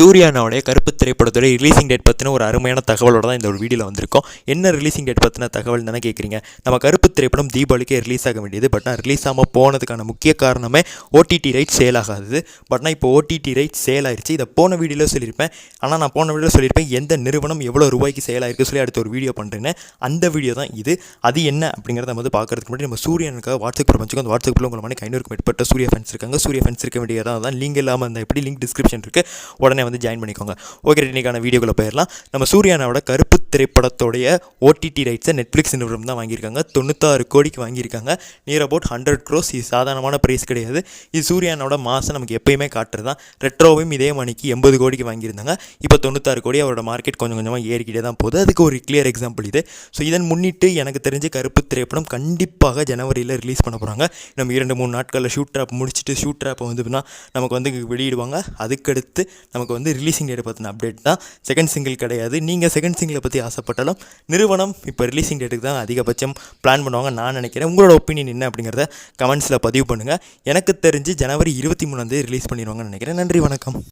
சூர்யானோடைய கருப்பு திரைப்படத்தோட releasing date பற்றின ஒரு அருமையான தகவலோட தான் இந்த ஒரு வீடியோவில் வந்திருக்கோம். என்ன ரிலீசிங் டேட் பற்றின தகவல் தானே கேட்குறீங்க. நம்ம கருப்பு திரைப்படம் தீபாவளிக்கே ரிலீஸ் ஆக வேண்டியது. பட் நான் ரிலீஸ் ஆகாமல் போனதுக்கான முக்கிய காரணமே ஓடிடி ரைட் சேல் ஆகாது. பட் நான் இப்போ ஓடிடி ரைட் சேல் ஆயிடுச்சு. இதை போன வீடியோவில் சொல்லியிருப்பேன். ஆனால் நான் போன வீடியோவில் சொல்லியிருப்பேன் எந்த நிறுவனம் எவ்வளோ ரூபாய்க்கு சேல் ஆயிருக்கு சொல்லி அடுத்த ஒரு வீடியோ பண்ணுறேன்னு. அந்த வீடியோ தான் இது. அது என்ன அப்படிங்கிறத நம்ம வந்து பார்க்கறதுக்கு முன்னாடி நம்ம சூரியனுக்காக வாட்ஸ்அப் குரூப் வச்சுக்கோ. அந்த வாட்ஸ்அப்பில் உங்களை மாதிரி 500க்கும் மேற்பட்ட சூர்யா ஃபேன்ஸ் இருக்காங்க. சூர்யா ஃபேன்ஸ் இருக்க வேண்டியதான் தான் லிங்க் இல்லாமல் இருந்தால் எப்படி லிங்க் டிஸ்கிரிப்ஷன் இருக்குது, உடனே வந்து ஜாயின் பண்ணிக்கோங்க. ஓகே, இன்றைக்கான வீடியோக்குள்ளே போயிடலாம். நம்ம சூர்யானோட கருப்பு திரைப்படத்தோடைய ஓடிடி ரைட்ஸை நெட்ஃப்ளிக்ஸ் நிறுவனம் தான் வாங்கியிருக்காங்க. 96 கோடிக்கு வாங்கியிருக்காங்க. Near about 100 crores. இது சாதாரணமான ப்ரைஸ் கிடையாது. இது சூர்யானோட மாதம் நமக்கு எப்பயுமே காட்டுறது தான். ரெட்ரோவையும் இதே மணிக்கு 80 கோடிக்கு வாங்கியிருந்தாங்க. இப்போ 96 கோடி. அவரோட மார்க்கெட் கொஞ்சம் கொஞ்சமாக ஏறிக்கிட்டே தான் போகுது. அதுக்கு ஒரு கிளியர் எக்ஸாம்பிள் இது. ஸோ இதன் முன்னிட்டு எனக்கு தெரிஞ்ச கருப்பு திரைப்படம் கண்டிப்பாக ஜனவரியில் ரிலீஸ் பண்ண போகிறாங்க. நம்ம 2-3 நாட்களில் ஷூட் ட்ராப் முடிச்சுட்டு ஷூட் ட்ராப்பை வந்துன்னா நமக்கு வந்து வெளியிடுவாங்க. அதுக்கடுத்து நமக்கு வந்து ரிலீசிங் டேட் பற்றின அப்டேட் தான். செகண்ட் சிங்கிள் கிடையாது. நீங்கள் செகண்ட் சிங்கிளை பற்றி ஆசைப்பட்டாலும் நிறுவனம் இப்போ ரிலீசிங் டேட்டுக்கு தான் அதிகபட்சம் பிளான் பண்ணுவாங்க நான் நினைக்கிறேன். உங்களோட ஒப்பீனியன் என்ன அப்படிங்கிறத கமெண்ட்ஸில் பதிவு பண்ணுங்கள். எனக்கு தெரிஞ்சு ஜனவரி 23ஆம் தேதி ரிலீஸ் பண்ணிடுவாங்கன்னு நினைக்கிறேன். நன்றி, வணக்கம்.